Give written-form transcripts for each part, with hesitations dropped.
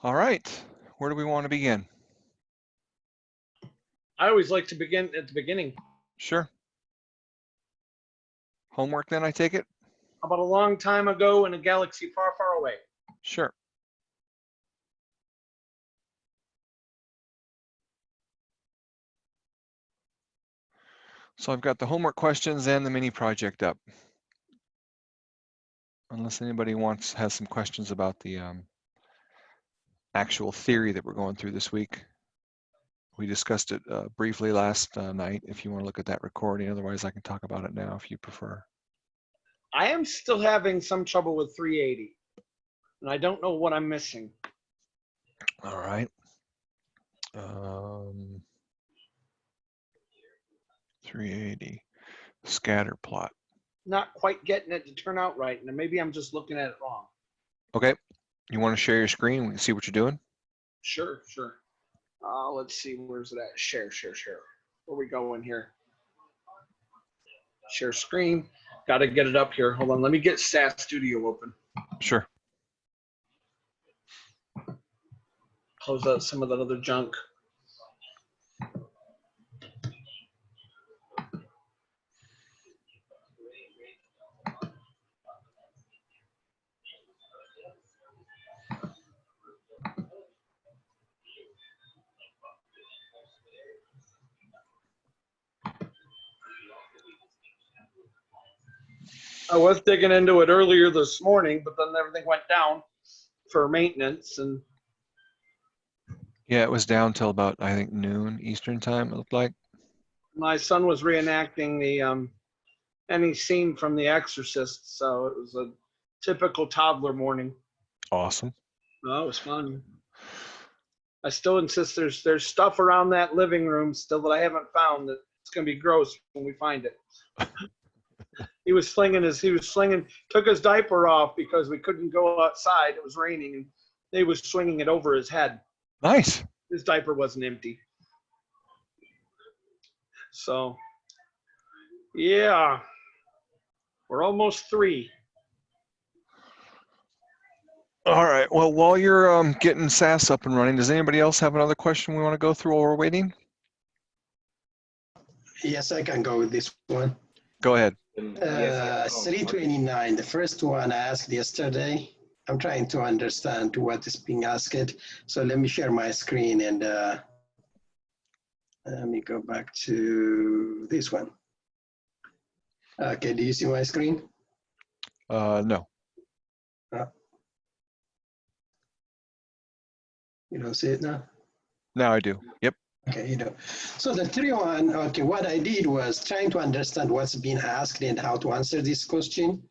All right, where do we want to begin? I always like to begin at the beginning. Sure. Homework then, I take it? About a long time ago in a galaxy far, far away. Sure. So I've got the homework questions and the mini project up. Unless anybody has some questions about the actual theory that we're going through this week. We discussed it briefly last night, if you want to look at that recording. Otherwise, I can talk about it now if you prefer. I am still having some trouble with 380, and I don't know what I'm missing. All right. 380 scatter plot. Not quite getting it to turn out right, and maybe I'm just looking at it wrong. Okay. You want to share your screen? We can see what you're doing. Sure. Let's see, where's it at? Share. Where we going here? Share screen. Got to get it up here. Hold on. Let me get SAS Studio open. Sure. Close out some of that other junk. I was digging into it earlier this morning, but then everything went down for maintenance. And yeah, it was down till about, I think, noon Eastern time, it looked like. My son was reenacting the any scene from The Exorcist, so it was a typical toddler morning. Awesome. Oh, it was fun. I still insist there's stuff around that living room still that I haven't found that it's gonna be gross when we find it. He was slinging, took his diaper off because we couldn't go outside. It was raining, and he was swinging it over his head. Nice. His diaper wasn't empty. So, yeah, we're almost 3. All right. Well, while you're getting SAS up and running, does anybody else have another question we want to go through while we're waiting? Yes, I can go with this one. Go ahead. 329, the first one I asked yesterday. I'm trying to understand what is being asked. So let me share my screen and let me go back to this one. Okay, do you see my screen? No. You don't see it now? Now I do. Yep. Okay, you know. So the 3-1, okay, what I did was trying to understand what's being asked and how to answer this question.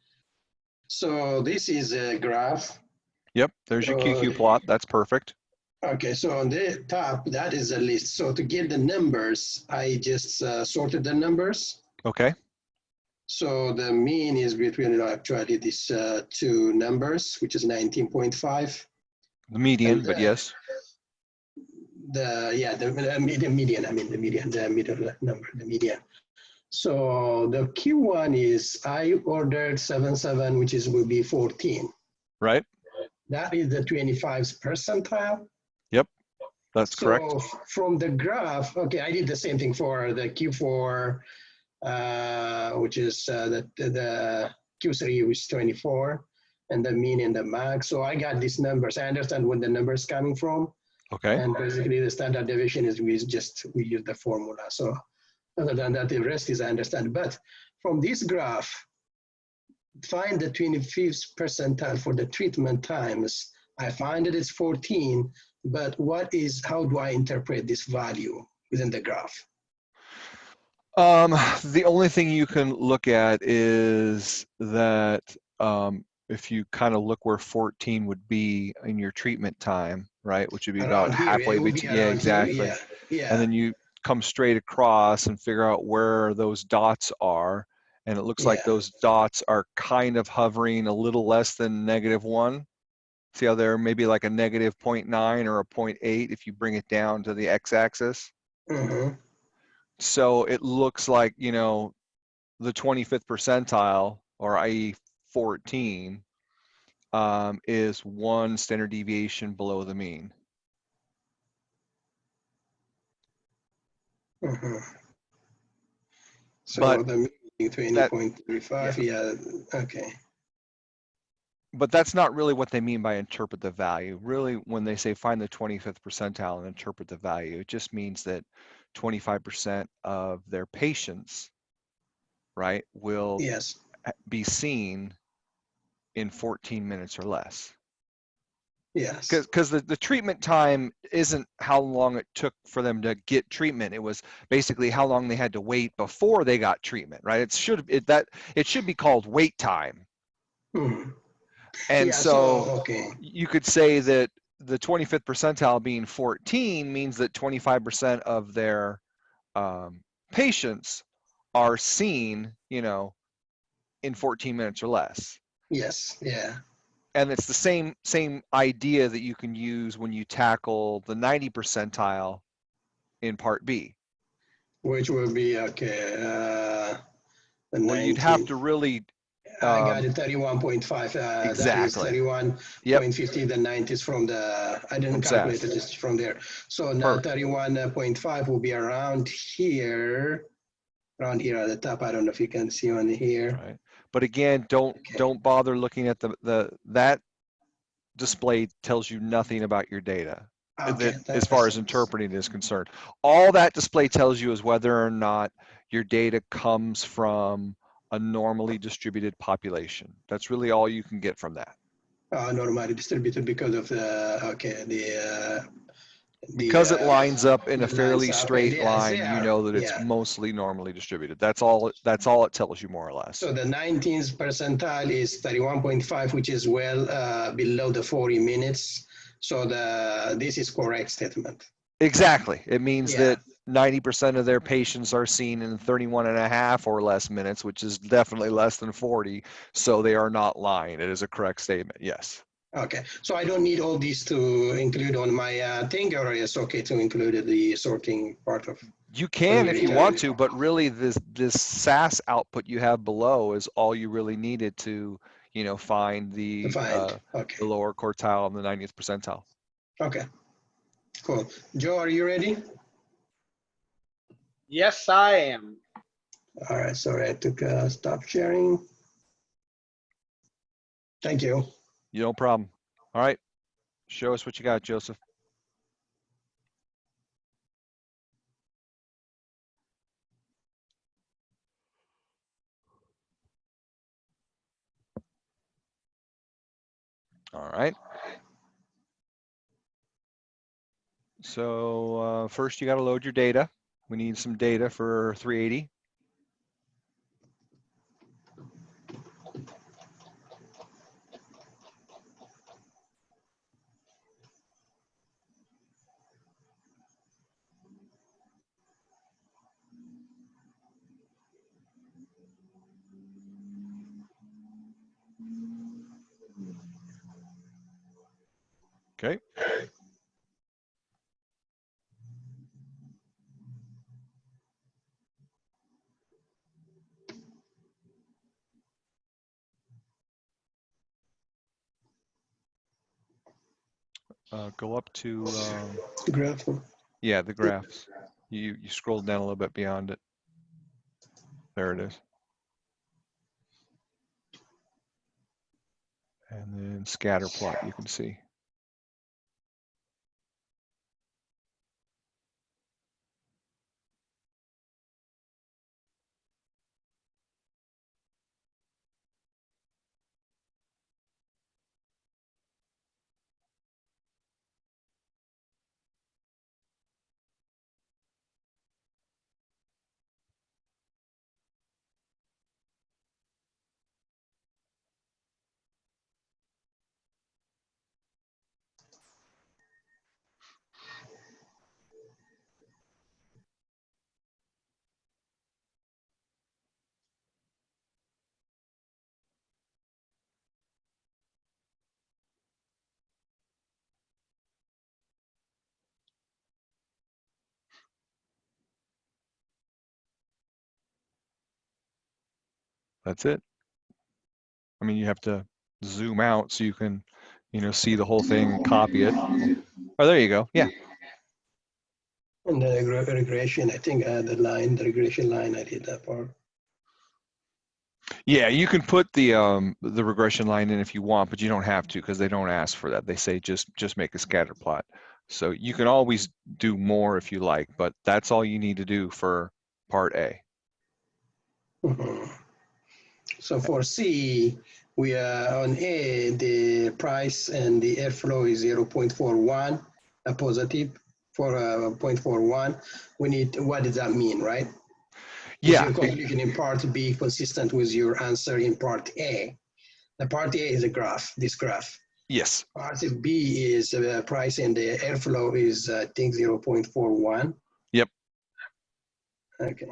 So this is a graph. Yep. There's your QQ plot. That's perfect. Okay, so on the top, that is a list. So to get the numbers, I just sorted the numbers. Okay. So the mean is between actually these two numbers, which is 19.5. The median, but yes. The middle number, the median. So the Q1 is I ordered 77, which will be 14. Right. That is the 25th percentile. Yep, that's correct. So from the graph, okay, I did the same thing for the Q4, which is the Q3, which is 24, and the mean and the max. So I got these numbers. I understand where the numbers coming from. Okay. And basically the standard deviation is we use the formula. So other than that, the rest is I understand. But from this graph, find the 25th percentile for the treatment times. I find that it's 14, but how do I interpret this value within the graph? The only thing you can look at is that if you kind of look where 14 would be in your treatment time, right, which would be about halfway between. Yeah, exactly. Yeah. And then you come straight across and figure out where those dots are. And it looks like those dots are kind of hovering a little less than -1. See how they're maybe like a -0.9 or a 0.8 if you bring it down to the x-axis. Mm-hmm. So it looks like, you know, the 25th percentile, or i.e. 14, is 1 standard deviation below the mean. So But the mean 20.35, yeah, okay. But that's not really what they mean by interpret the value. Really, when they say find the 25th percentile and interpret the value, it just means that 25% of their patients, right, will Yes. be seen in 14 minutes or less. Yes. Because the treatment time isn't how long it took for them to get treatment. It was basically how long they had to wait before they got treatment, right? It should be called wait time. Hmm. And Yeah, so okay. you could say that the 25th percentile being 14 means that 25% of their patients are seen, in 14 minutes or less. Yes, yeah. And it's the same idea that you can use when you tackle the 90 percentile in Part B. Which will be, okay, the Well, you'd have 19. to really. I got it, 31.5. That is Exactly. 31.50. The 90 is from the, I didn't calculate it, it's from there. So now 31.5 will be around here at the top. I don't know if you can see on here. Right. But again, don't bother looking at that display tells you nothing about your data. Okay, As far as interpreting is concerned. All that display tells you is whether or not your data comes from a normally distributed population. That's really all you can get from that. Normally distributed because of because it lines up in a fairly lines up, straight yes, line, you know that it's mostly normally distributed. That's all it tells you, more or less. So the 19th percentile is 31.5, which is well below the 40 minutes. So this is correct statement. Exactly. It means that 90% of their patients are seen in 31 and a half or less minutes, which is definitely less than 40. So they are not lying. It is a correct statement. Yes. Okay. So I don't need all these to include on my thing, or it's okay to include the sorting part of? You can if you want to, but really this SAS output you have below is all you really needed to, find the lower quartile and the 90th percentile. Okay. Cool. Joe, are you ready? Yes, I am. All right. Sorry, I took stop sharing. Thank you. No problem. All right. Show us what you got, Joseph. All right. So first you got to load your data. We need some data for 380. Okay. Go up to the graph. Yeah, the graphs. You scroll down a little bit beyond it. There it is. And then scatter plot, you can see. That's it. I mean, you have to zoom out so you can, see the whole thing and copy it. Oh, there you go. Yeah. And the regression, I think the regression line, I did that part. Yeah, you can put the regression line in if you want, but you don't have to because they don't ask for that. They say just make a scatter plot. So you can always do more if you like, but that's all you need to do for part A. Mm-hmm. So for C, we are on A, the price and the airflow is 0.41, a positive for 0.41. We need, what does that mean, right? Is Yeah. your conclusion in part B consistent with your answer in part A? The part A is a graph, this graph. Yes. Part B is price and the airflow is, I think, 0.41. Yep. Okay.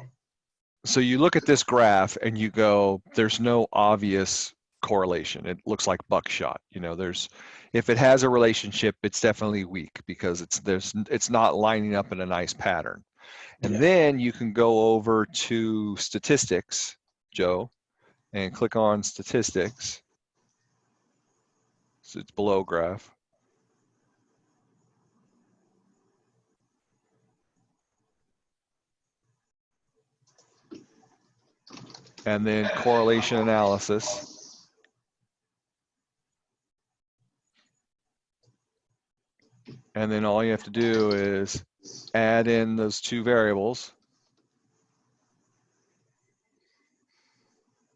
So you look at this graph and you go, there's no obvious correlation. It looks like buckshot. If it has a relationship, it's definitely weak because it's not lining up in a nice pattern. And then you can go over to statistics, Joe, and click on statistics. So it's below graph. And then correlation analysis. And then all you have to do is add in those two variables.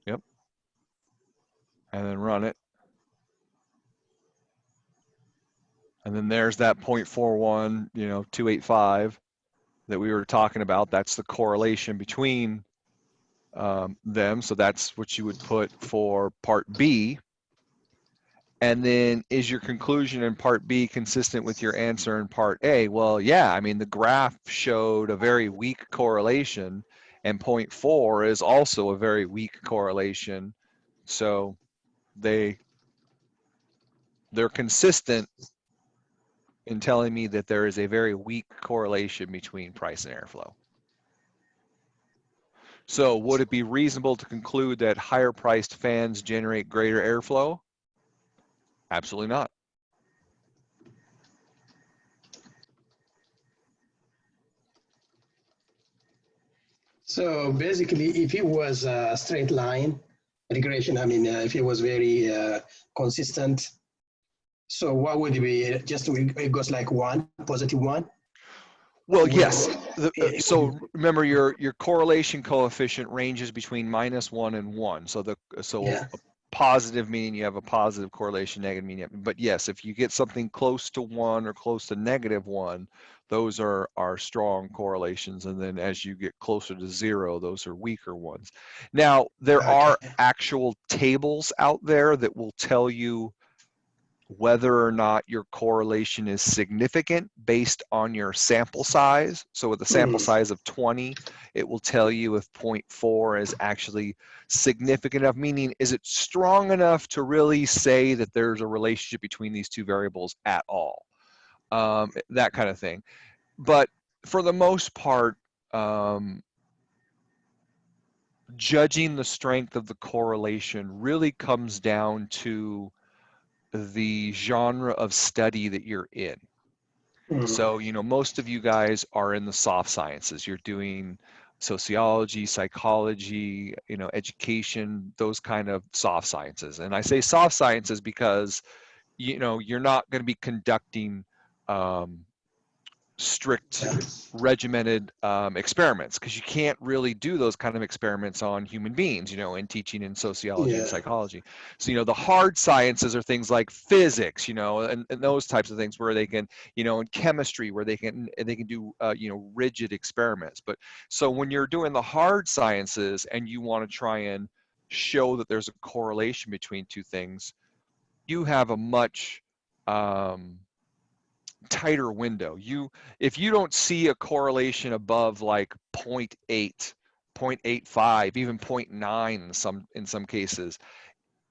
Yep. And then run it. And then there's that 0.41, 285 that we were talking about. That's the correlation between them. So that's what you would put for part B. And then is your conclusion in part B consistent with your answer in part A? Well, yeah, I mean, the graph showed a very weak correlation, and 0.4 is also a very weak correlation. So they're consistent in telling me that there is a very weak correlation between price and airflow. So would it be reasonable to conclude that higher priced fans generate greater airflow? Absolutely not. So basically, if it was a straight line regression, I mean, if it was very consistent, so what would it be? Just it goes like one, positive one? Well, yes. So remember, your correlation coefficient ranges between -1 and 1. So Yeah. a positive meaning you have a positive correlation, negative meaning you have, but yes, if you get something close to 1 or close to -1, those are strong correlations, and then as you get closer to 0, those are weaker ones. Now, there are actual tables out there that will tell you whether or not your correlation is significant based on your sample size. So with a sample size of 20, it will tell you if 0.4 is actually significant enough, meaning is it strong enough to really say that there's a relationship between these two variables at all, that kind of thing. But for the most part, judging the strength of the correlation really comes down to the genre of study that you're in. So, most of you guys are in the soft sciences. You're doing sociology, psychology, education, those kind of soft sciences. And I say soft sciences because, you're not going to be conducting strict regimented experiments, because you can't really do those kind of experiments on human beings, in teaching in sociology and psychology. So, the hard sciences are things like physics, and those types of things where they can, in chemistry, where they can do, rigid experiments. But so when you're doing the hard sciences and you want to try and show that there's a correlation between two things, you have a much tighter window. If you don't see a correlation above like 0.8, 0.85, even 0.9 in some cases,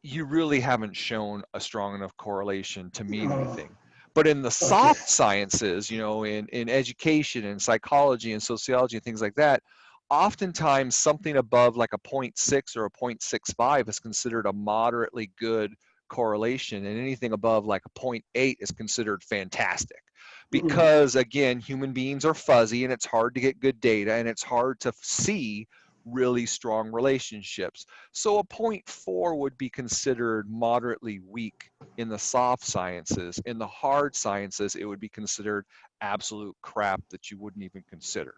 you really haven't shown a strong enough correlation to mean anything. But in the soft sciences, in education and psychology and sociology and things like that, oftentimes something above like a 0.6 or a 0.65 is considered a moderately good correlation, and anything above like a 0.8 is considered fantastic. Because again, human beings are fuzzy and it's hard to get good data and it's hard to see really strong relationships. So a 0.4 would be considered moderately weak in the soft sciences. In the hard sciences, it would be considered absolute crap that you wouldn't even consider.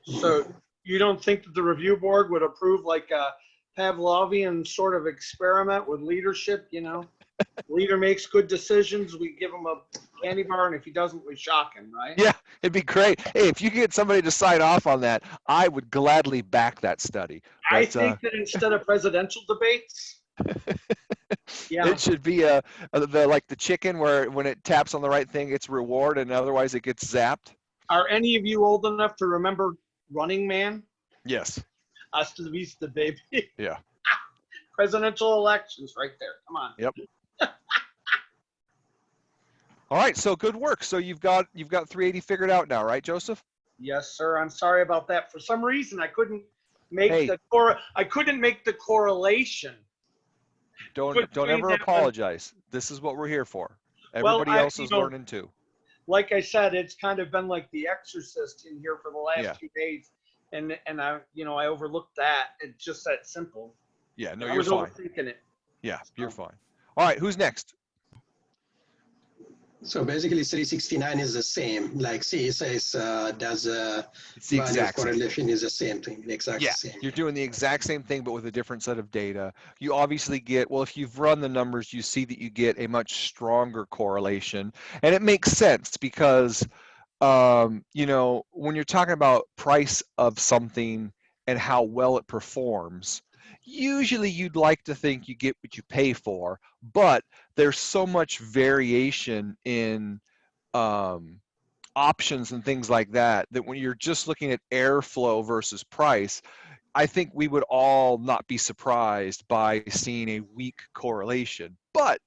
So you don't think that the review board would approve like a Pavlovian sort of experiment with leadership, you know? Leader makes good decisions, we give him a candy bar, and if he doesn't, we shock him, right? Yeah, it'd be great. Hey, if you could get somebody to sign off on that, I would gladly back that study. But, I think that instead of presidential debates, yeah, it should be like the chicken where when it taps on the right thing, it's reward, and otherwise it gets zapped. are any of you old enough to remember Running Man? Yes. Hasta la vista, baby. Yeah. Presidential elections right there. Come on. Yep. All right, so good work. So you've got 380 figured out now, right, Joseph? Yes, sir. I'm sorry about that. For some reason, I couldn't make Hey. I couldn't make the correlation. Don't Between ever that apologize. This is what we're here for. Well, Everybody else is learning too. Like I said, it's kind of been like The Exorcist in here for the last Yeah. 2 days, and I I overlooked that. It's just that simple. Yeah, no, I you're was fine. overthinking it. Yeah, you're fine. All right, who's next? So basically 369 is the same, like CSS does It's the value of exact same. correlation is the same thing, the exact Yeah, same. you're doing the exact same thing, but with a different set of data. You obviously get, well, if you've run the numbers, you see that you get a much stronger correlation. And it makes sense because, when you're talking about price of something and how well it performs, usually you'd like to think you get what you pay for, but there's so much variation in options and things like that when you're just looking at airflow versus price, I think we would all not be surprised by seeing a weak correlation. But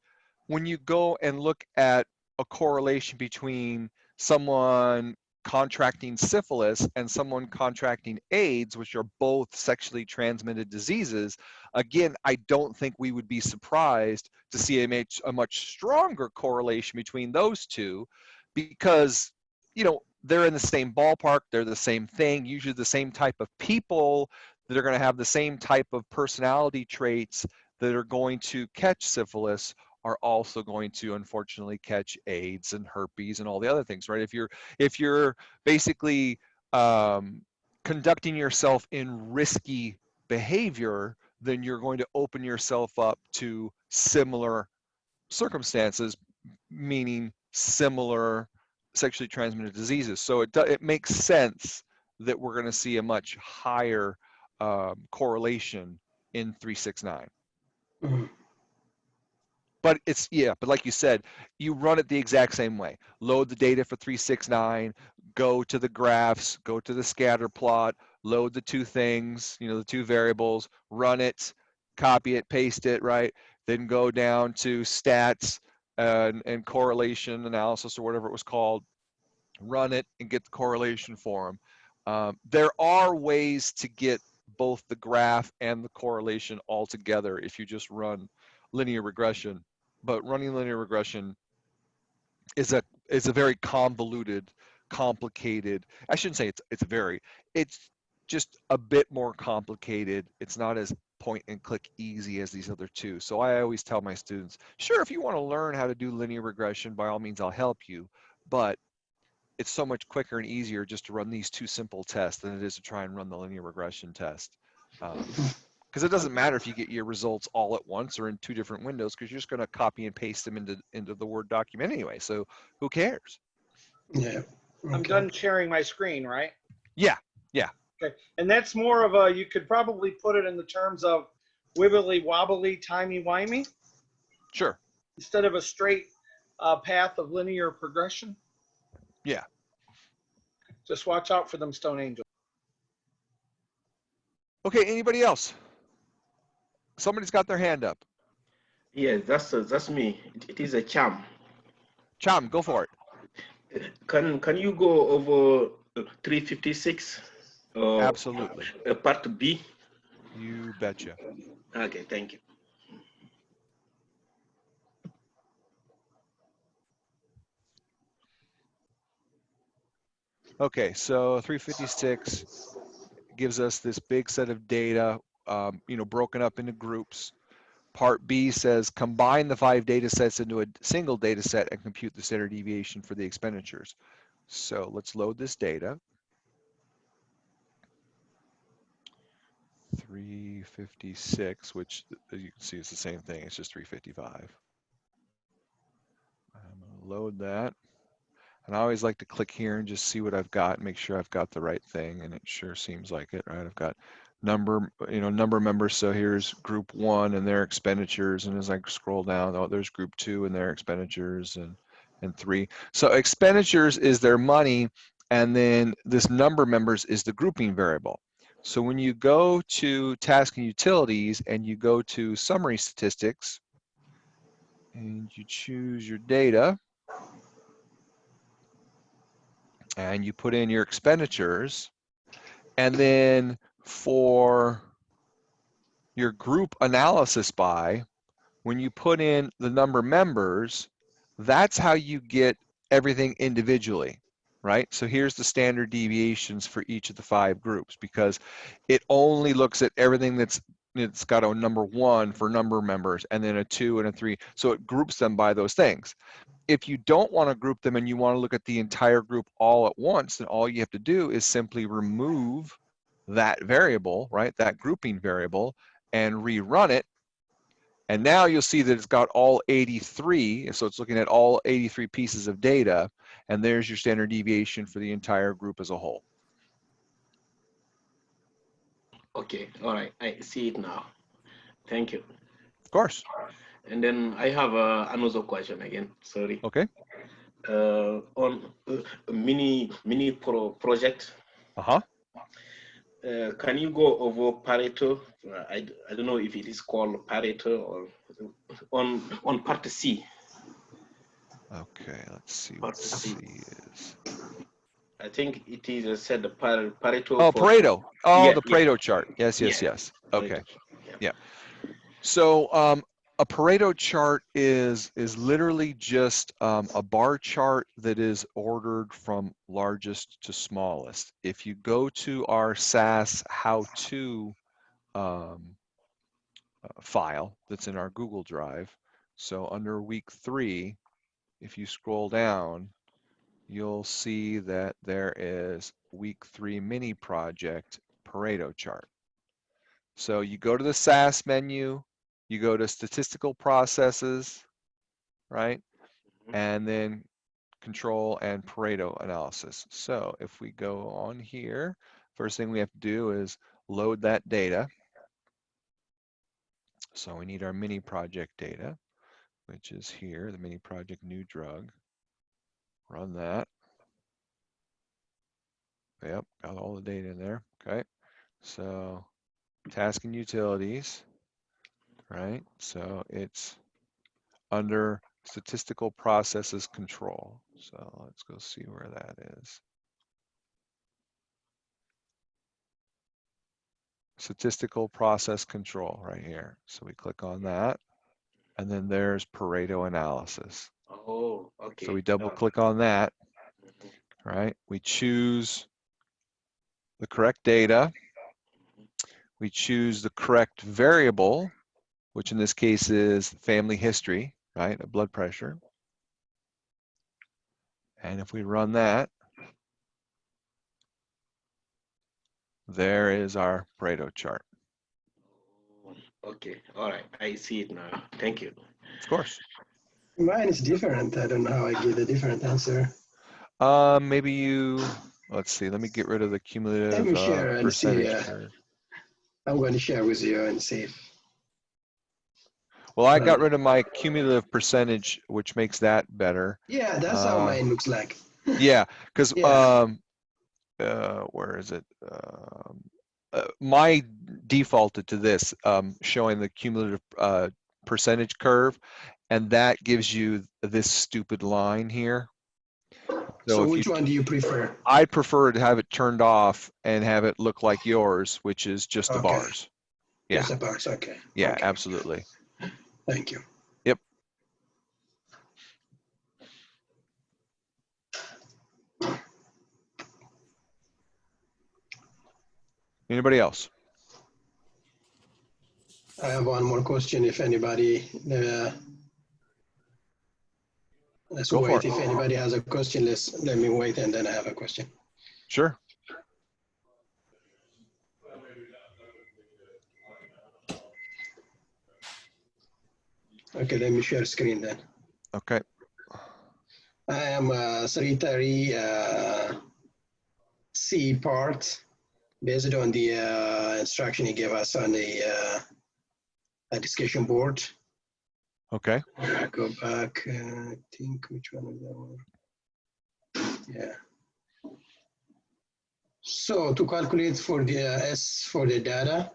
when you go and look at a correlation between someone contracting syphilis and someone contracting AIDS, which are both sexually transmitted diseases, again, I don't think we would be surprised to see a much stronger correlation between those two, because they're in the same ballpark, they're the same thing, usually the same type of people that are going to have the same type of personality traits that are going to catch syphilis are also going to unfortunately catch AIDS and herpes and all the other things, right? If you're basically conducting yourself in risky behavior, then you're going to open yourself up to similar circumstances, meaning similar sexually transmitted diseases. So it makes sense that we're going to see a much higher correlation in 369. Mhm. But but like you said, you run it the exact same way. Load the data for 369, go to the graphs, go to the scatter plot, load the two things, the two variables, run it, copy it, paste it, right? Then go down to stats and correlation analysis or whatever it was called, run it and get the correlation for them. There are ways to get both the graph and the correlation all together if you just run linear regression. But running linear regression is a very convoluted, complicated. I shouldn't say it's just a bit more complicated. It's not as point and click easy as these other two. So I always tell my students, sure, if you want to learn how to do linear regression, by all means, I'll help you. But it's so much quicker and easier just to run these two simple tests than it is to try and run the linear regression test. Because it doesn't matter if you get your results all at once or in two different windows, because you're just going to copy and paste them into the Word document anyway. So who cares? Yeah. Okay. I'm done sharing my screen, right? Yeah. Okay. And that's more of you could probably put it in the terms of wibbly wobbly, timey wimey, Sure. instead of a straight path of linear progression. Yeah. Just watch out for them stone angels. Okay, anybody else? Somebody's got their hand up. Yes, that's me. It is a charm. Cham, go for it. Can you go over 356? Absolutely. Part B. You betcha. Okay, thank you. Okay, so 356 gives us this big set of data, you know, broken up into groups. Part B says combine the 5 data sets into a single data set and compute the standard deviation for the expenditures. So let's load this data. 356, which as you can see is the same thing, it's just 355. I'm going to load that. And I always like to click here and just see what I've got, make sure I've got the right thing, and it sure seems like it, right? I've got number, you know, number of members. So here's group 1 and their expenditures, and as I scroll down, oh, there's group 2 and their expenditures, and 3. So expenditures is their money, and then this number of members is the grouping variable. So when you go to task and utilities and you go to summary statistics and you choose your data, and you put in your expenditures, and then for your group analysis by, when you put in the number of members, that's how you get everything individually, right? So here's the standard deviations for each of the 5 groups, because it only looks at everything it's got a number 1 for number of members, and then a 2 and a 3. So it groups them by those things. If you don't want to group them and you want to look at the entire group all at once, then all you have to do is simply remove that variable, right, that grouping variable, and rerun it. And now you'll see that it's got all 83, so it's looking at all 83 pieces of data, and there's your standard deviation for the entire group as a whole. Okay, all right, I see it now. Thank you. Of course. And then I have another question again. Sorry. Okay. On mini project. Can you go over Pareto? I don't know if it is called Pareto or on part C. Okay, let's see what C is. I think it is said the Pareto. Oh, Pareto. Oh, yeah, the Pareto chart. Yes, yes, yes. Okay. Yeah. So a Pareto chart is literally just a bar chart that is ordered from largest to smallest. If you go to our SAS how-to file that's in our Google Drive, so under week 3, if you scroll down, you'll see that there is week 3 mini project Pareto chart. So you go to the SAS menu, you go to statistical processes, right? And then control and Pareto analysis. So if we go on here, first thing we have to do is load that data. So we need our mini project data, which is here, the mini project new drug. Run that. Yep, got all the data in there. Okay. So task and utilities, right? So it's under statistical processes control. So let's go see where that is. Statistical process control right here. So we click on that, and then there's Pareto analysis. Oh, okay. So we double click on that, right? We choose the correct data. We choose the correct variable, which in this case is family history, right? A blood pressure. And if we run that, there is our Pareto chart. Okay, all right, I see it now. Thank you. Of course. Mine is different. I don't know how I get a different answer. Maybe you, let's see, let me get rid of the cumulative Let me share and see. percentage curve. I'm going to share with you and see. Well, I got rid of my cumulative percentage, which makes that better. Yeah, that's how mine looks like. Yeah, because Yeah. where is it? My defaulted to this, showing the cumulative percentage curve, and that gives you this stupid line here. So which one do you prefer? I prefer to have it turned off and have it look like yours, which is just the Okay. bars. Yeah. Just the bars, okay. Yeah, okay. absolutely. Thank you. Yep. Anybody else? I have one more question. If anybody, let's Go for wait. it. If anybody has a question, let me wait, and then I have a question. Sure. Okay, let me share screen then. Okay. I am Sritari C part based on the instruction he gave us on the discussion board. Okay. Go back, I think, which one is that one? Yeah. So to calculate for the S for the data,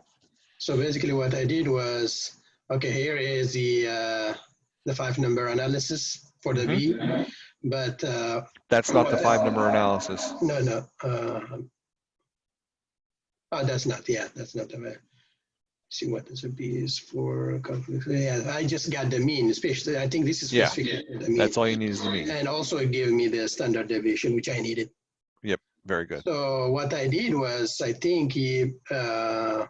so basically what I did was, okay, here is the 5-number analysis for the V, but That's not the 5-number analysis. no. Oh, that's not, yeah, that's not the way. See what this would be is for calculation. Yeah, I just got the mean, especially, I think this is Yeah, specific to the mean. that's all you need is the mean. And also it gave me the standard deviation, which I needed. Yep, very good. So what I did was, I think he, let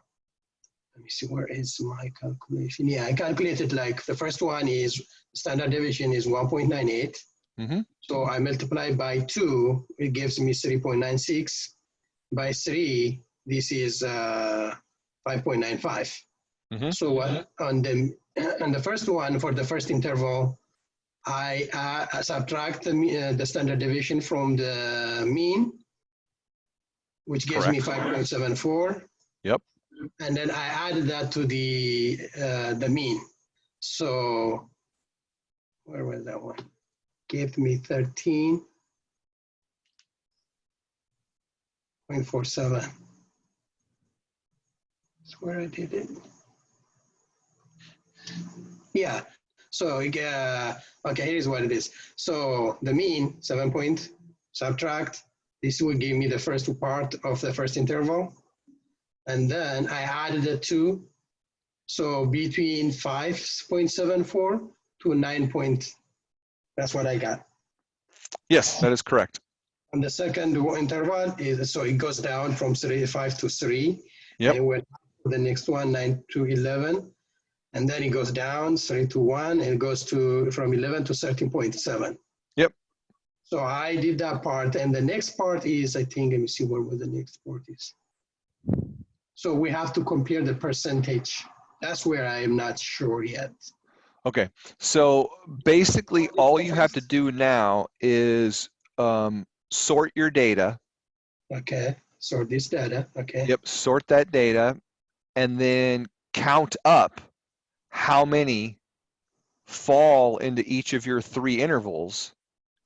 me see, where is my calculation? Yeah, I calculated like the first one is standard deviation is 1.98. So I multiply by 2, it gives me 3.96. By 3, this is 5.95. So what on the first one for the first interval, I subtract the standard deviation from the mean, which gives me 5.74. Yep. And then I added that to the mean. So where was that one? Gave me 13.47. That's where I did it. Yeah. So okay, here's what it is. So the mean 7 point subtract. This will give me the first part of the first interval. And then I added the 2. So between 5.74 to 9 point, that's what I got. Yes, that is correct. And the second interval is, so it goes down from 5 to 3. Yep. And it went to the next one, 9 to 11. And then it goes down 3 to 1, and it goes to from 11 to 13.7. Yep. So I did that part. And the next part is, I think, let me see where the next part is. So we have to compare the percentage. That's where I am not sure yet. Okay, so basically all you have to do now is sort your data. Okay, sort this data, okay. Yep, sort that data, and then count up how many fall into each of your 3 intervals,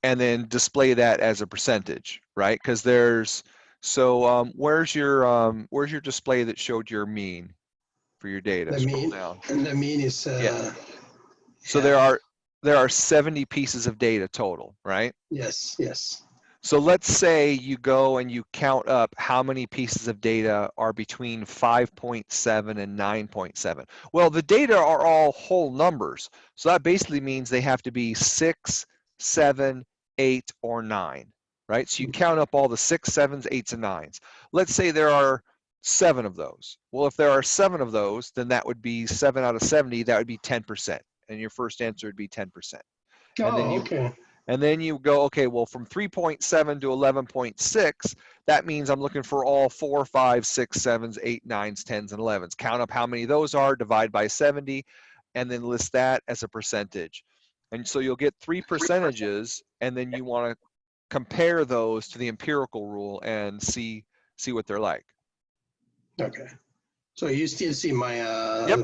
and then display that as a percentage, right? Because there's, so where's your display that showed your mean for your data? The mean, and the mean is, yeah. So there are 70 pieces of data total, right? Yes, yes. So let's say you go and you count up how many pieces of data are between 5.7 and 9.7. Well, the data are all whole numbers. So that basically means they have to be 6, 7, 8, or 9, right? So you count up all the 6, 7s, 8s, and 9s. Let's say there are 7 of those. Well, if there are 7 of those, then that would be 7 out of 70, that would be 10%. And your first answer would be 10%. And then okay. And then you go, okay, well, from 3.7 to 11.6, that means I'm looking for all 4, 5, 6, 7s, 8, 9s, 10s, and 11s. Count up how many those are, divide by 70, and then list that as a percentage. And so you'll get 3 percentages, and then you want to compare those to the empirical rule and see what they're like. Okay. So you still see my, Yep.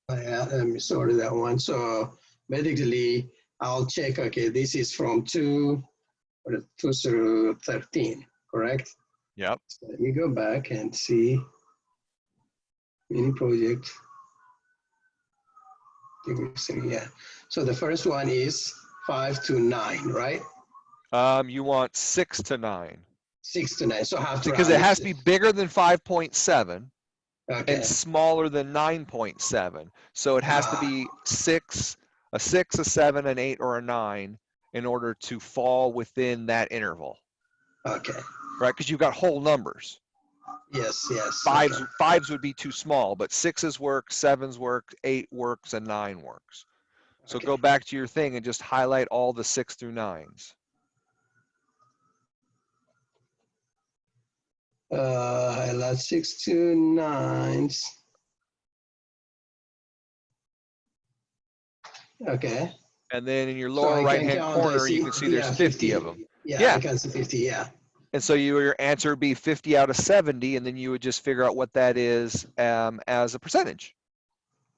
let me sort that one. So basically, I'll check, okay, this is from 2 through 13, correct? Yep. So let me go back and see mini project. Yeah. So the first one is 5 to 9, right? You want 6 to 9. 6 to 9. So have to because it has to be bigger than 5.7. Okay. And smaller than 9.7. So it has to be a 6, a 7, an 8, or a 9 in order to fall within that interval. Okay. Right? Because you've got whole numbers. Yes, yes. Fives would be too small, but 6s work, 7s work, 8 works, and 9 works. So Okay. go back to your thing and just highlight all the 6 through 9s. Highlight 6 to 9s. Okay. And then in your So lower I can right-hand count, I corner, see, you can see there's 50 of them. Yeah, Yeah. I can see 50, yeah. And so your answer would be 50 out of 70, and then you would just figure out what that is as a percentage.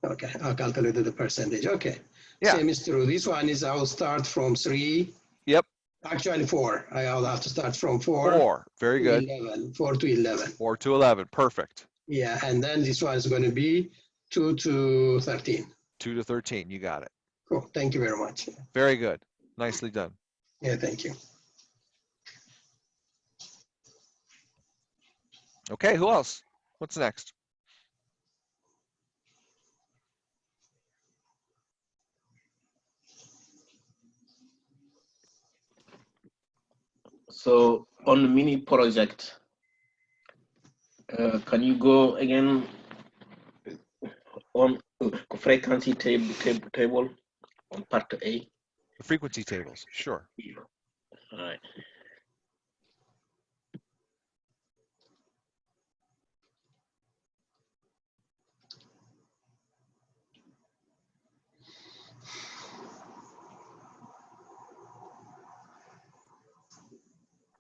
Okay, I'll calculate the percentage. Okay. Yeah. Same is true. This one is I'll start from 3. Yep. Actually 4. I'll have to start from 4. 4. Very to good. 11. 4 to 11. 4 to 11. Perfect. Yeah, and then this one is going to be 2 to 13. 2 to 13. You got it. Cool. Thank you very much. Very good. Nicely done. Yeah, thank you. Okay, who else? What's next? So on the mini project, can you go again on frequency table on part A? The frequency tables. Sure. All right.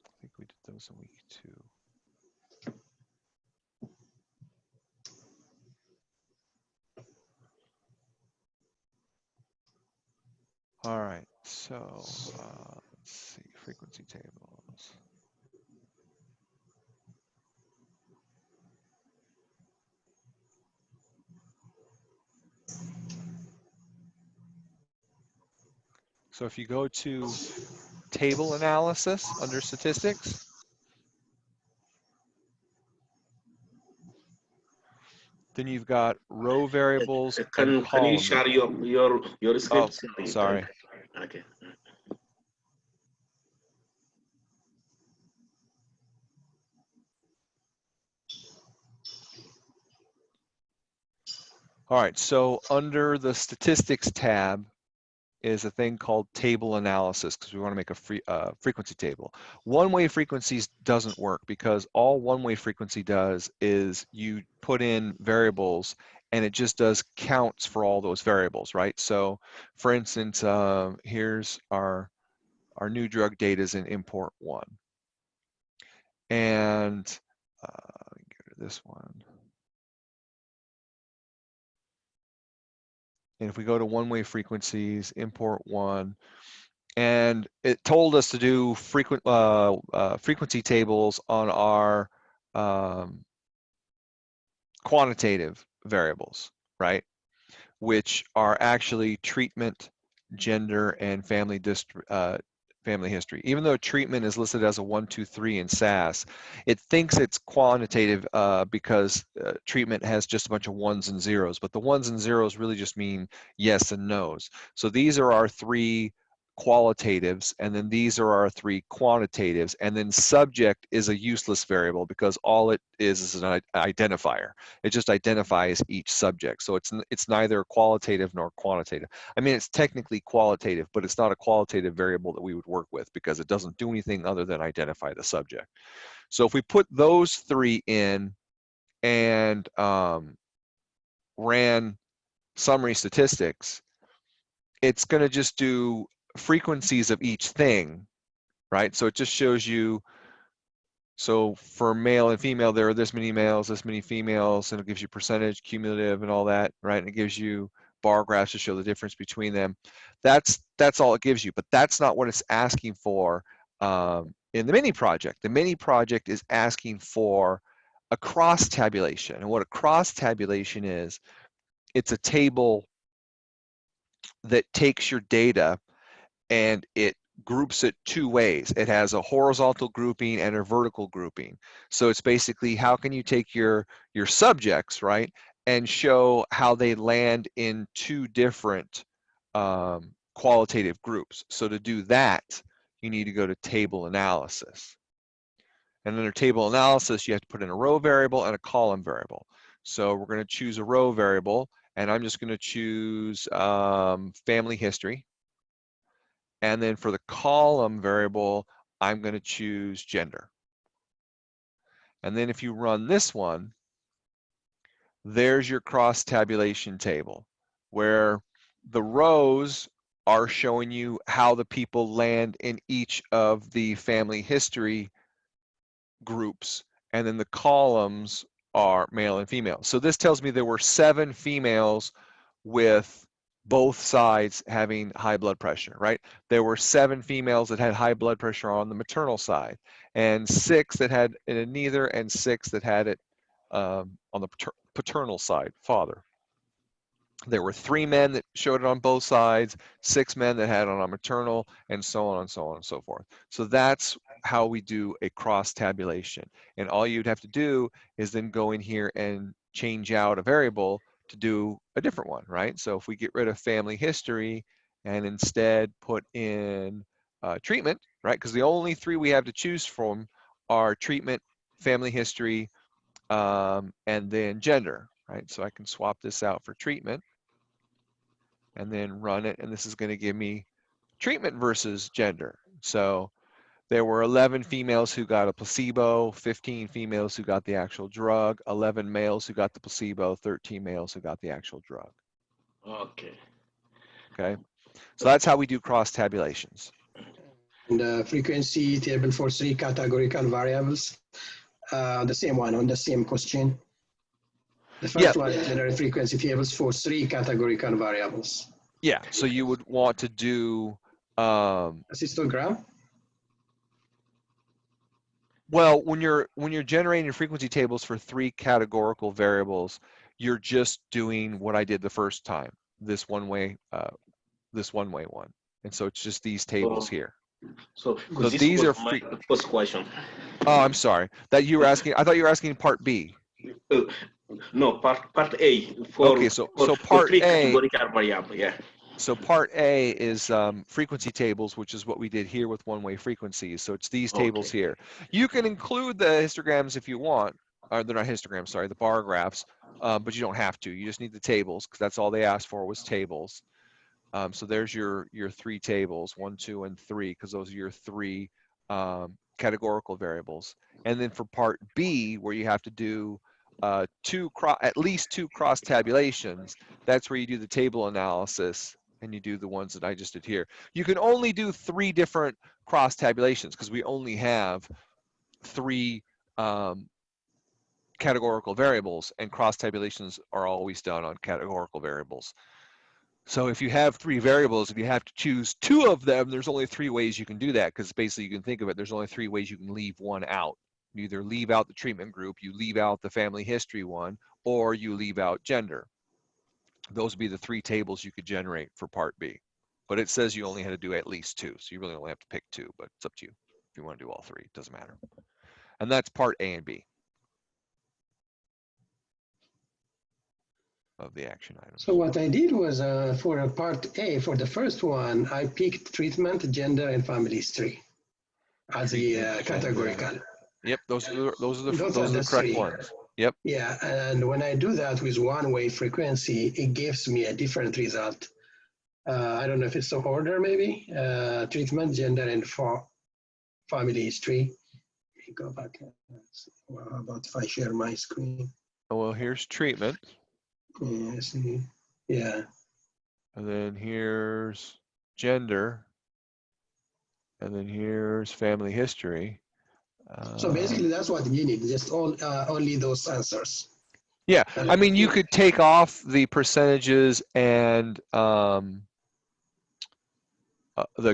I think we did those in week 2. All right, so let's see, frequency tables. So if you go to table analysis under statistics, then you've got row variables and Can you column. share your script? Oh, sorry. Okay. All right, so under the statistics tab is a thing called table analysis because we want to make a frequency table. One-way frequencies doesn't work because all one-way frequency does is you put in variables and it just does counts for all those variables, right? So for instance, here's our new drug data is in import 1. And go to this one. And if we go to one-way frequencies, import 1, and it told us to do frequency tables on our quantitative variables, right? Which are actually treatment, gender, and family history. Even though treatment is listed as a 1, 2, 3 in SAS, it thinks it's quantitative because treatment has just a bunch of 1s and 0s, but the 1s and 0s really just mean yes and no's. So these are our 3 qualitatives, and then these are our 3 quantitatives, and then subject is a useless variable because all it is an identifier. It just identifies each subject. So it's neither qualitative nor quantitative. I mean, it's technically qualitative, but it's not a qualitative variable that we would work with because it doesn't do anything other than identify the subject. So if we put those 3 in and ran summary statistics, it's going to just do frequencies of each thing, right? So it just shows you, so for male and female, there are this many males, this many females, and it gives you percentage, cumulative, and all that, right? And it gives you bar graphs to show the difference between them. That's all it gives you, but that's not what it's asking for in the mini project. The mini project is asking for a cross tabulation. And what a cross tabulation is, it's a table that takes your data and it groups it 2 ways. It has a horizontal grouping and a vertical grouping. So it's basically how can you take your subjects, right, and show how they land in 2 different qualitative groups. So to do that, you need to go to table analysis. And under table analysis, you have to put in a row variable and a column variable. So we're going to choose a row variable, and I'm just going to choose family history. And then for the column variable, I'm going to choose gender. And then if you run this one, there's your cross tabulation table, where the rows are showing you how the people land in each of the family history groups, and then the columns are male and female. So this tells me there were 7 females with both sides having high blood pressure, right? There were 7 females that had high blood pressure on the maternal side, and 6 that had it neither, and 6 that had it on the paternal side, father. There were 3 men that showed it on both sides, 6 men that had it on maternal, and so on and so on and so forth. So that's how we do a cross tabulation. And all you'd have to do is then go in here and change out a variable to do a different one, right? So if we get rid of family history and instead put in treatment, right? Because the only 3 we have to choose from are treatment, family history, and then gender, right? So I can swap this out for treatment and then run it, and this is going to give me treatment versus gender. So there were 11 females who got a placebo, 15 females who got the actual drug, 11 males who got the placebo, 13 males who got the actual drug. Okay. Okay, so that's how we do cross tabulations. And the frequency table for 3 categorical variables, the same one on the same question. The first one is generate frequency tables for 3 categorical variables. Yeah, so you would want to do a histogram. Well, when you're generating frequency tables for 3 categorical variables, you're just doing what I did the first time, this one way one, and so it's just these tables here. So this these was are my first question. Oh, I'm sorry. That you were asking. I thought you were asking part B. No, part A for Okay, so part 3 A. categorical variable. Yeah. So part A is frequency tables, which is what we did here with one-way frequencies. So it's these tables here. You can include the histograms if you want, or they're not histograms, sorry, the bar graphs, but you don't have to. You just need the tables because that's all they asked for was tables. So there's your 3 tables, 1, 2, and 3, because those are your 3 categorical variables. And then for part B, where you have to do at least 2 cross tabulations, that's where you do the table analysis and you do the ones that I just did here. You can only do 3 different cross tabulations because we only have 3 categorical variables, and cross tabulations are always done on categorical variables. So if you have 3 variables, if you have to choose 2 of them, there's only 3 ways you can do that, because basically you can think of it, there's only 3 ways you can leave one out. You either leave out the treatment group, you leave out the family history one, or you leave out gender. Those would be the 3 tables you could generate for part B. But it says you only had to do at least 2, so you really only have to pick 2, but it's up to you. If you want to do all 3, it doesn't matter. And that's part A and B of the action items. So what I did was for part A, for the first one, I picked treatment, gender, and family history as the categorical. Yep, those are the correct 3 ones. Yep. Yeah, and when I do that with one-way frequency, it gives me a different result. I don't know if it's the order, maybe. Treatment, gender, and family history. Let me go back. Well, how about if I share my screen? Well, here's treatment. Yes, yeah. And then here's gender. And then here's family history. So basically, that's what you need, just only those answers. Yeah, I mean, you could take off the percentages and the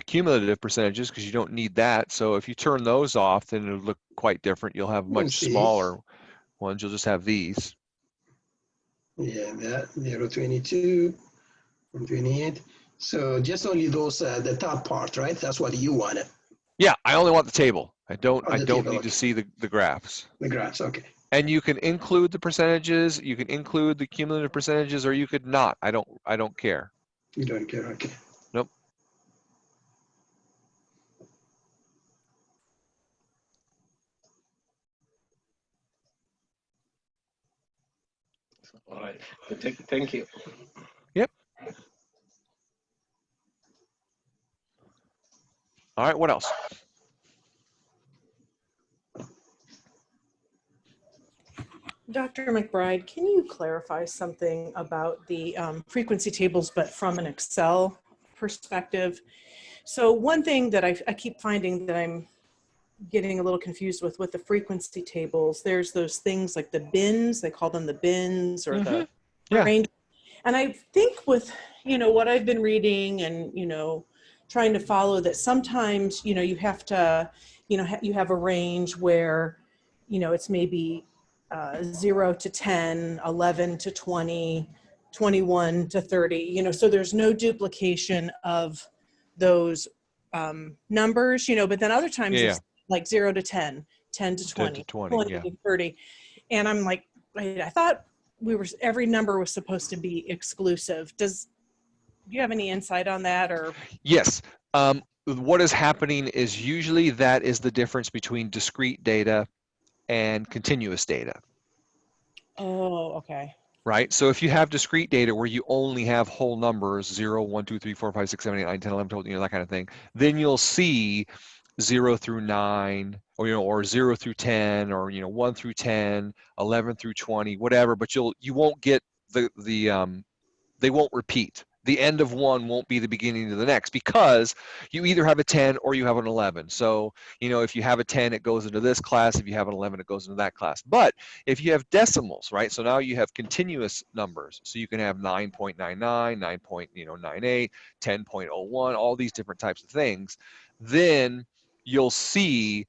cumulative percentages because you don't need that. So if you turn those off, then it'll look quite different. You'll have much smaller ones. You'll just have these. Yeah, that 0.22, 128. So just only those, the top part, right? That's what you wanted. Yeah, I only want the table. I don't table, need to see the graphs. The graphs, okay. And you can include the percentages, you can include the cumulative percentages, or you could not. I don't care. You don't care, okay. Nope. All right. Thank you. Yep. All right, what else? Dr. McBride, can you clarify something about the frequency tables, but from an Excel perspective? So one thing that I keep finding that I'm getting a little confused with the frequency tables, there's those things like the bins, they call them the bins or the Yeah. range. And I think with, what I've been reading and, trying to follow that sometimes, you have to, you have a range where, it's maybe 0 to 10, 11 to 20, 21 to 30, so there's no duplication of those numbers, but then other times Yeah. it's like 0 to 10, 10 to 20, 10 to 20, 20 yeah. to 30. And I'm like, I thought every number was supposed to be exclusive. Do you have any insight on that or? Yes. What is happening is usually that is the difference between discrete data and continuous data. Oh, okay. Right? So if you have discrete data where you only have whole numbers, 0, 1, 2, 3, 4, 5, 6, 7, 8, 9, 10, 11, 12, that kind of thing, then you'll see 0 through 9, or 0 through 10, or 1 through 10, 11 through 20, whatever, but you won't get they won't repeat. The end of one won't be the beginning of the next because you either have a 10 or you have an 11. So, if you have a 10, it goes into this class. If you have an 11, it goes into that class. But if you have decimals, right? So now you have continuous numbers. So you can have 9.99, 9.98, 10.01, all these different types of things. Then you'll see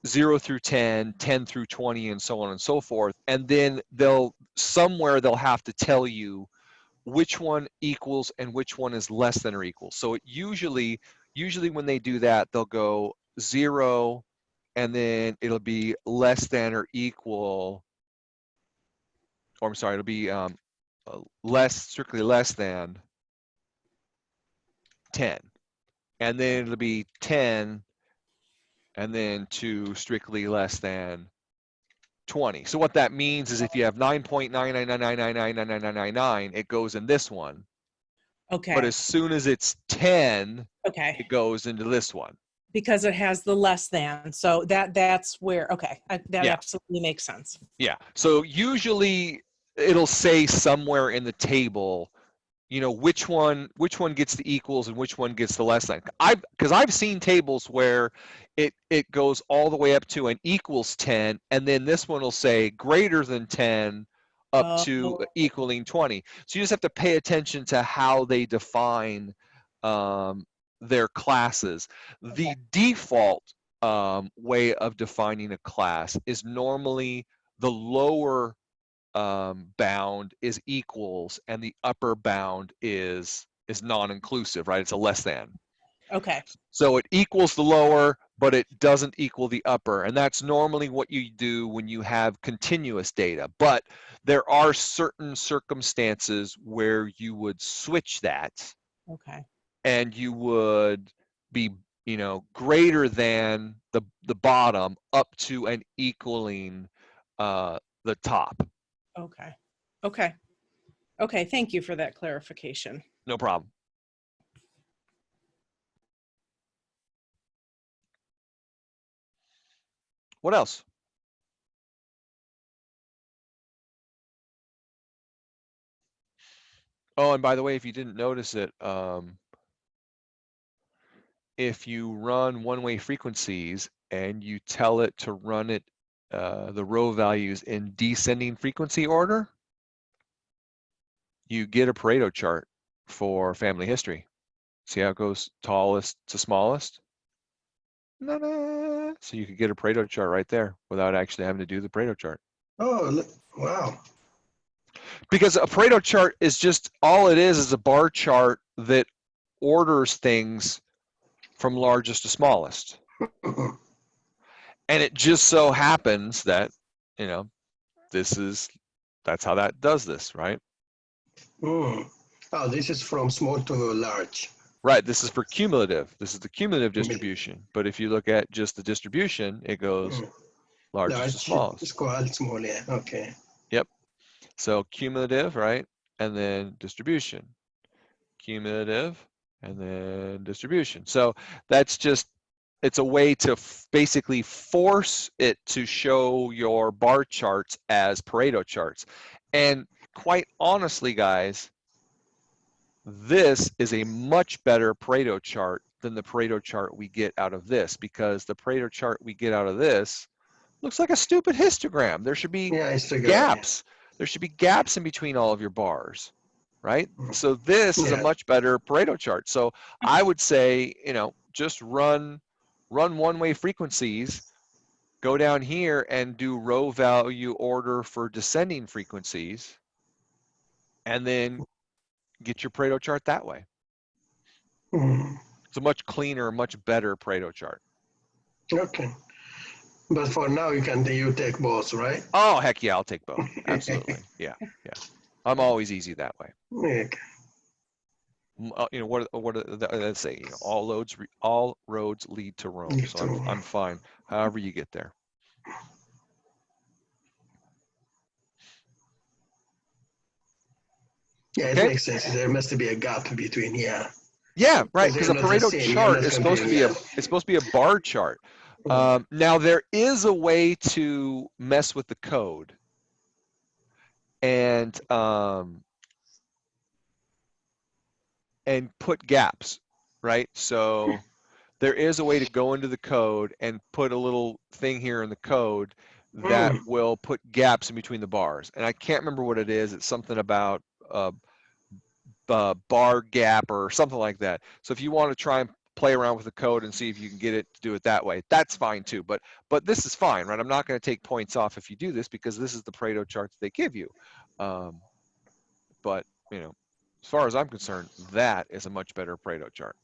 0 through 10, 10 through 20, and so on and so forth. And then they'll have to tell you which one equals and which one is less than or equal. So it usually when they do that, they'll go 0 and then it'll be less than or equal, or I'm sorry, it'll be strictly less than 10. And then it'll be 10 and then to strictly less than 20. So what that means is if you have 9.999999999, it goes in this one. Okay. But as soon as it's 10, okay. it goes into this one. Because it has the less than. So that's where, okay, that Yeah. absolutely makes sense. Yeah. So usually it'll say somewhere in the table, which one gets the equals and which one gets the less than. Because I've seen tables where it goes all the way up to an equals 10, and then this one will say greater than 10 up to equaling 20. So you just have to pay attention to how they define their classes. The default way of defining a class is normally the lower bound is equals and the upper bound is non-inclusive, right? It's a less than. Okay. So it equals the lower, but it doesn't equal the upper. And that's normally what you do when you have continuous data. But there are certain circumstances where you would switch that. Okay. And you would be, greater than the bottom up to and equaling the top. Okay. Okay. Okay. Thank you for that clarification. No problem. What else? Oh, and by the way, if you didn't notice it, if you run one-way frequencies and you tell it to run it, the row values in descending frequency order, you get a Pareto chart for family history. See how it goes tallest to smallest? So you could get a Pareto chart right there without actually having to do the Pareto chart. Oh, look, wow. Because a Pareto chart is just, all it is a bar chart that orders things from largest to smallest. And it just so happens that, that's how that does this, right? Oh, this is from small to large. Right, this is for cumulative. This is the cumulative distribution. But if you look at just the distribution, it goes largest to smallest. It's called small, yeah, okay. Yep. So cumulative, right? And then distribution. Cumulative, and then distribution. So that's just, it's a way to basically force it to show your bar charts as Pareto charts. And quite honestly, guys, this is a much better Pareto chart than the Pareto chart we get out of this, because the Pareto chart we get out of this looks like a stupid histogram. There should be Yeah, Instagram. gaps. There should be gaps in between all of your bars, right? So this is a Yeah. much better Pareto chart. So I would say, you know, just run one-way frequencies, go down here and do row value order for descending frequencies, and then get your Pareto chart that way. Mm. It's a much cleaner, much better Pareto chart. Okay. But for now, you take both, right? Oh, heck yeah, I'll take both. Absolutely. Yeah, yeah. I'm always easy that way. Okay. You know, what let's say, you know, all roads lead to Rome. So I'm fine. However you get there. Yeah, Okay? it makes sense. There must be a gap between, yeah. Yeah, right. Because a They're not the Pareto same. You're chart not is supposed to be comparing, it's supposed to be a bar chart. Now there is a way to mess with the code, and put gaps, right? So there is a way to go into the code and put a little thing here in the code that will put gaps in between the bars. And I can't remember what it is. It's something about bar gap or something like that. So if you want to try and play around with the code and see if you can get it to do it that way, that's fine too. But this is fine, right? I'm not going to take points off if you do this, because this is the Pareto chart that they give you. But you know, as far as I'm concerned, that is a much better Pareto chart.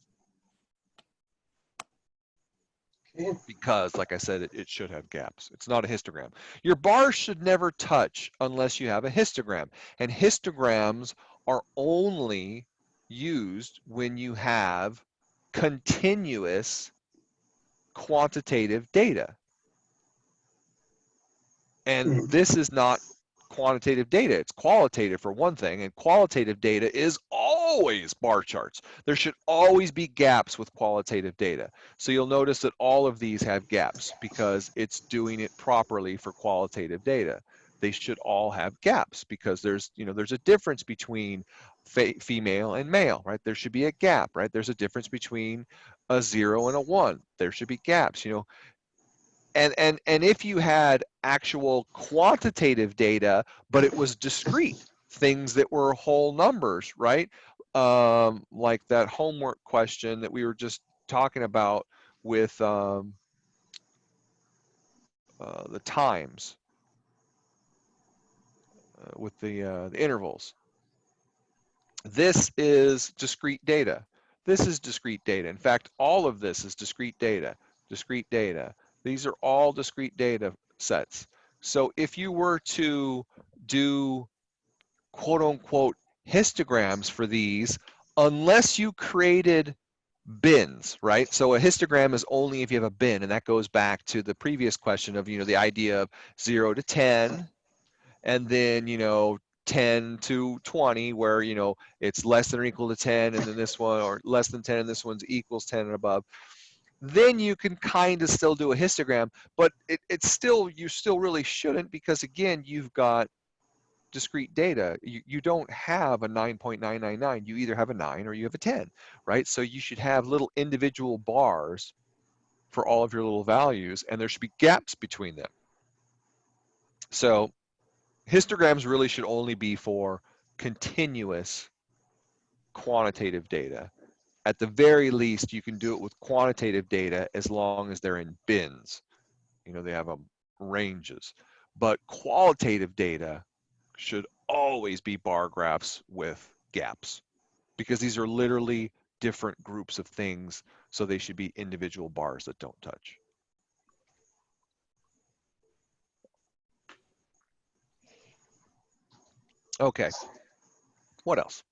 Because, like I said, it should have gaps. It's not a histogram. Your bars should never touch unless you have a histogram. And histograms are only used when you have continuous quantitative data. And this is not quantitative data. It's qualitative for one thing, and qualitative data is always bar charts. There should always be gaps with qualitative data. So you'll notice that all of these have gaps because it's doing it properly for qualitative data. They should all have gaps because there's a difference between female and male, right? There should be a gap, right? There's a difference between a 0 and a 1. There should be gaps, And if you had actual quantitative data, but it was discrete, things that were whole numbers, right? Like that homework question that we were just talking about with the times, with the intervals. This is discrete data. This is discrete data. In fact, all of this is discrete data. Discrete data. These are all discrete data sets. So if you were to do quote unquote histograms for these, unless you created bins, right? So a histogram is only if you have a bin, and that goes back to the previous question of, the idea of 0 to 10, and then, 10 to 20, where, it's less than or equal to 10, and then this one, or less than 10, and this one's equals 10 and above. Then you can kind of still do a histogram, but you still really shouldn't, because again, you've got discrete data. You don't have a 9.999. You either have a 9 or you have a 10, right? So you should have little individual bars for all of your little values, and there should be gaps between them. So histograms really should only be for continuous quantitative data. At the very least, you can do it with quantitative data as long as they're in bins. They have ranges. But qualitative data should always be bar graphs with gaps, because these are literally different groups of things, so they should be individual bars that don't touch. Okay, what else?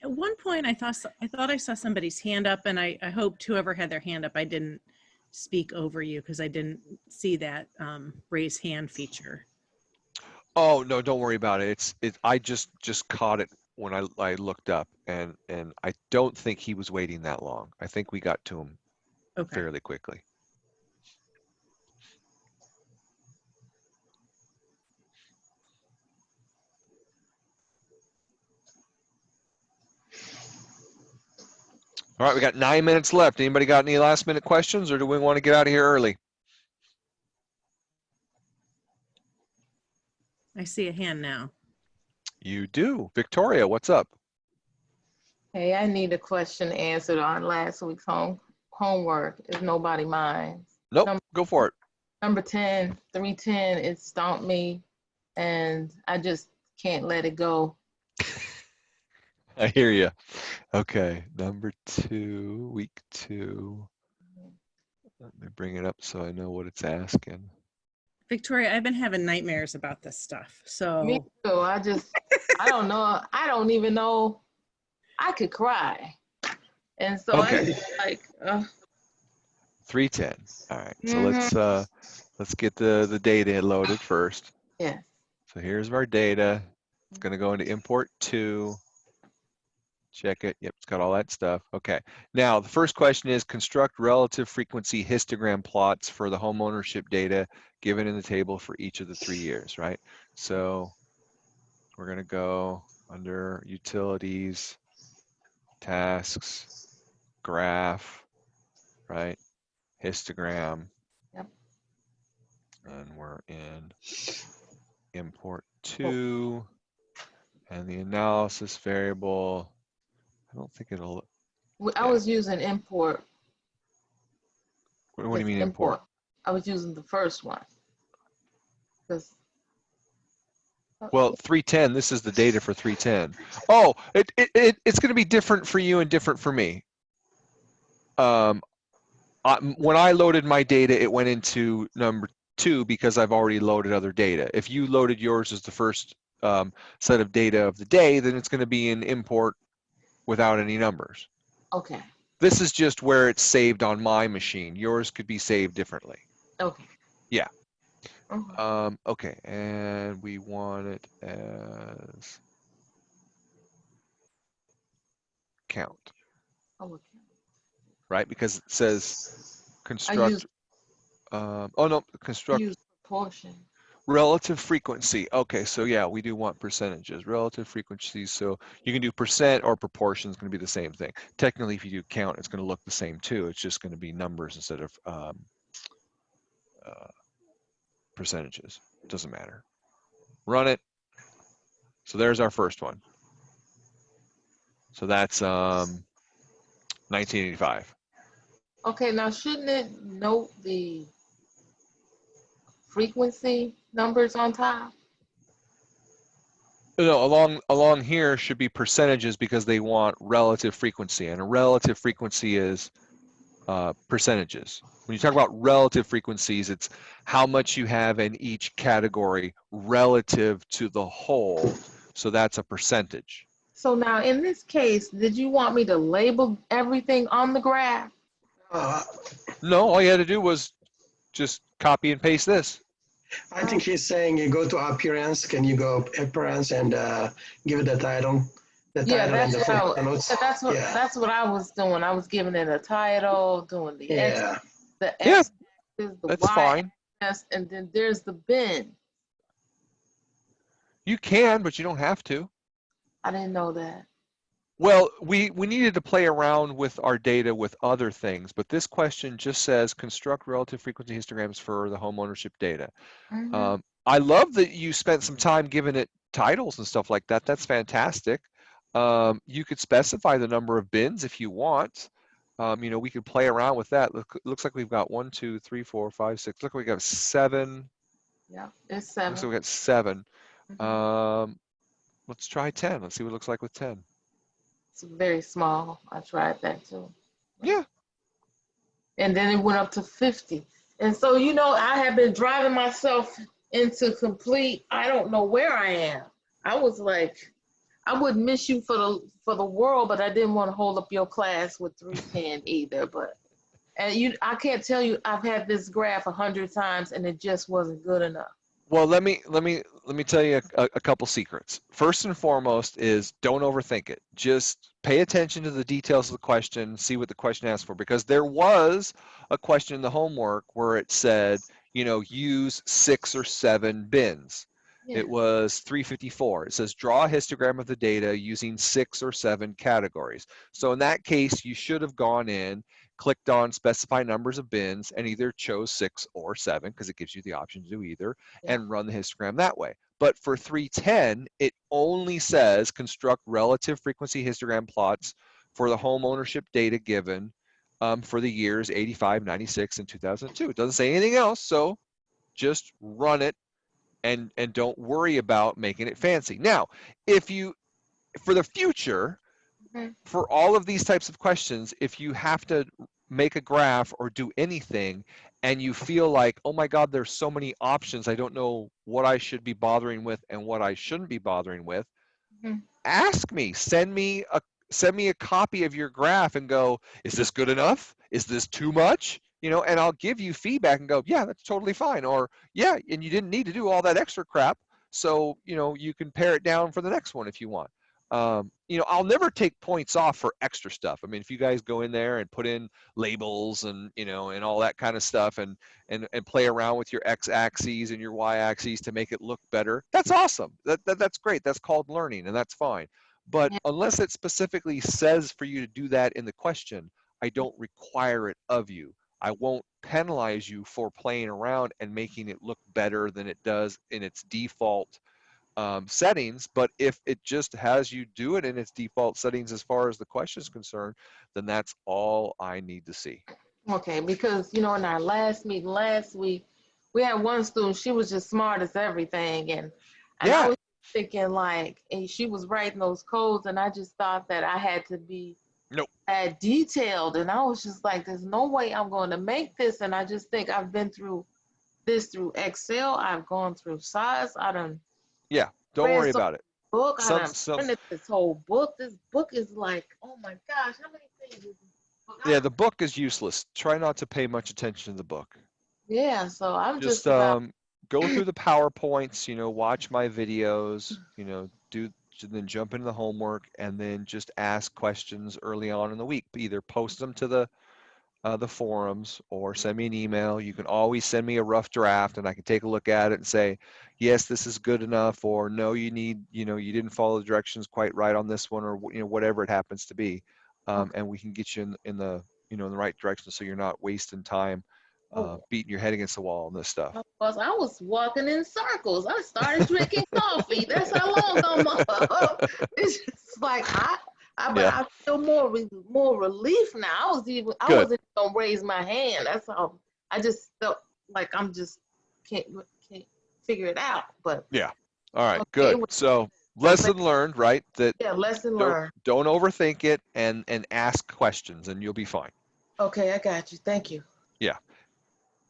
At one point, I thought I saw somebody's hand up, and I hoped whoever had their hand up, I didn't speak over you because I didn't see that raise hand feature. Oh no, don't worry about it. I just caught it when I looked up, and I don't think he was waiting that long. I think we got to him Okay. fairly quickly. All right, we got 9 minutes left. Anybody got any last minute questions, or do we want to get out of here early? I see a hand now. You do. Victoria, what's up? Hey, I need a question answered on last week's homework, if nobody minds. Nope, go for it. Number 10, 310, it stomped me, and I just can't let it go. I hear you. Okay, number 2, week 2. Let me bring it up so I know what it's asking. Victoria, I've been having nightmares about this stuff. So Me too. I don't know. I don't even know. I could cry. And so Okay. I just like, 310. All right, so let's get the data loaded first. yes. So here's our data. It's going to go into import 2. Check it. Yep, it's got all that stuff. Okay. Now, the first question is construct relative frequency histogram plots for the home ownership data given in the table for each of the 3 years, right? So we're going to go under utilities, tasks, graph, right? Histogram. Yep. And we're in import 2 and the analysis variable. I don't think it'll. I was using import. What do you mean import? I was using the first one. Well, 310, this is the data for 310. Oh, it's going to be different for you and different for me. When I loaded my data, it went into number 2 because I've already loaded other data. If you loaded yours as the first set of data of the day, then it's going to be in import without any numbers. Okay. This is just where it's saved on my machine. Yours could be saved differently. Okay. Yeah. Uh-huh. Okay, and we want it as count, Oh, okay. right? Because it says construct. Oh no, construct Use proportion. relative frequency. Okay, so yeah, we do want percentages, relative frequency. So you can do percent or proportion is going to be the same thing. Technically, if you do count, it's going to look the same too. It's just going to be numbers instead of percentages. It doesn't matter. Run it. So there's our first one. So that's 1985. Okay, now shouldn't it note the frequency numbers on top? No, along here should be percentages because they want relative frequency, and a relative frequency is percentages. When you talk about relative frequencies, it's how much you have in each category relative to the whole. So that's a percentage. So now in this case, did you want me to label everything on the graph? No, all you had to do was just copy and paste this. I think he's saying you go to appearance. Can you go appearance and give it the title? The Yeah, title and the footnotes. that's what I was doing. I was giving it a title, doing the X, Yeah. the Yeah, X, the that's Y, fine. S, and then there's the bin. You can, but you don't have to. I didn't know that. Well, we needed to play around with our data with other things, but this question just says construct relative frequency histograms for the home ownership data. Mm-hmm. I love that you spent some time giving it titles and stuff like that. That's fantastic. You could specify the number of bins if you want. We could play around with that. Looks like we've got 1, 2, 3, 4, 5, 6. Look, we got 7. Yeah, it's 7. Looks like we got 7. Mm-hmm. Let's try 10. Let's see what it looks like with 10. It's very small. I tried that too. Yeah. And then it went up to 50. And so, I have been driving myself into complete, I don't know where I am. I was like, I wouldn't miss you for the world, but I didn't want to hold up your class with 310 either. But And I can't tell you, I've had this graph 100 times and it just wasn't good enough. Well, let me tell you a couple secrets. First and foremost is don't overthink it. Just pay attention to the details of the question, see what the question asks for, because there was a question in the homework where it said, you know, use 6 or 7 bins. Yeah. It was 354. It says draw a histogram of the data using 6 or 7 categories. So in that case, you should have gone in, clicked on specify numbers of bins, and either chose 6 or 7 because it gives you the option to do either, and run the histogram that way. But for 310, it only says construct relative frequency histogram plots for the home ownership data given for the years 85, 96, and 2002. It doesn't say anything else, so just run it and don't worry about making it fancy. Now, if you, for the future, for all of these types of questions, if you have to make a graph or do anything and you feel like, oh my God, there's so many options, I don't know what I should be bothering with and what I shouldn't be bothering with, ask me, send me a copy of your graph and go, is this good enough? Is this too much? You know, and I'll give you feedback and go, yeah, that's totally fine. Or yeah, and you didn't need to do all that extra crap. So, you know, you can pare it down for the next one if you want. You know, I'll never take points off for extra stuff. I mean, if you guys go in there and put in labels and, you know, and all that kind of stuff and play around with your x-axes and your y-axes to make it look better, that's awesome. That's great. That's called learning, and that's fine. But unless it specifically says for you to do that in the question, I don't require it of you. I won't penalize you for playing around and making it look better than it does in its default settings. But if it just has you do it in its default settings as far as the question is concerned, then that's all I need to see. Okay, because, you know, in our last meeting last week, we had one student, she was just smart as everything. And I was thinking like, and she was writing those codes, and I just thought that I had to be detailed. And I was just like, there's no way I'm going to make this. And I just think I've been through this through Excel. I've gone through size. Don't worry about it. Book. I printed this whole book. This book is like, oh my gosh, how many pages? Yeah, the book is useless. Try not to pay much attention to the book. Yeah, so I'm just go through the PowerPoints, you know, watch my videos, you know, then jump into the homework and then just ask questions early on in the week. Either post them to the forums or send me an email. You can always send me a rough draft and I can take a look at it and say, yes, this is good enough, or no, you didn't follow the directions quite right on this one, or, you know, whatever it happens to be. And we can get you in the right direction so you're not wasting time beating your head against the wall on this stuff. Because I was walking in circles. I started drinking coffee. That's how long I'm up. It's just like but I feel more relief now. I wasn't gonna raise my hand. That's all. I just felt like I'm just can't figure it out. But all right, good. So lesson learned, right? Lesson learned. Don't overthink it and ask questions, and you'll be fine. Okay, I got you. Thank you. Yeah.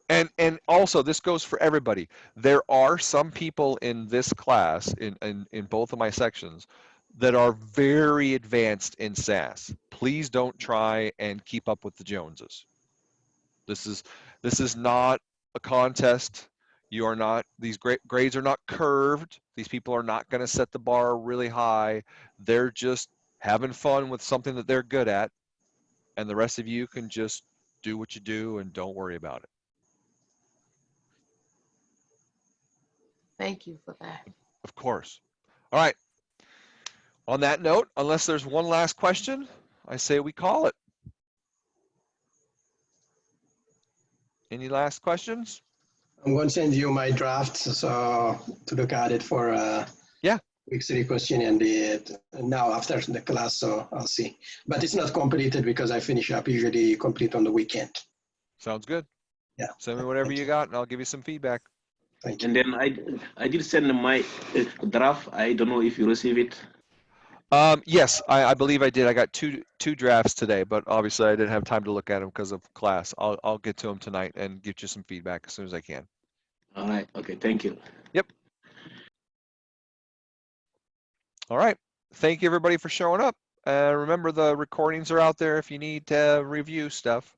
And also, this goes for everybody. There are some people in this class, in both of my sections, that are very advanced in SAS. Please don't try and keep up with the Joneses. This is not a contest. You are not, these grades are not curved. These people are not going to set the bar really high. They're just having fun with something that they're good at. And the rest of you can just do what you do and don't worry about it. Thank you for that. Of course. All right. On that note, unless there's one last question, I say we call it. Any last questions? I'm going to send you my draft so to look at it for week 3 question and now after the class, so I'll see. But it's not completed because I finish up usually complete on the weekend. Sounds good. Yeah. Send me whatever you got and I'll give you some feedback. Thank you. And then I did send my draft. I don't know if you receive it. Yes, I believe I did. I got two drafts today, but obviously I didn't have time to look at them because of class. I'll get to them tonight and get you some feedback as soon as I can. All right. Okay. Thank you. Yep. All right. Thank you everybody for showing up. Remember the recordings are out there if you need to review stuff.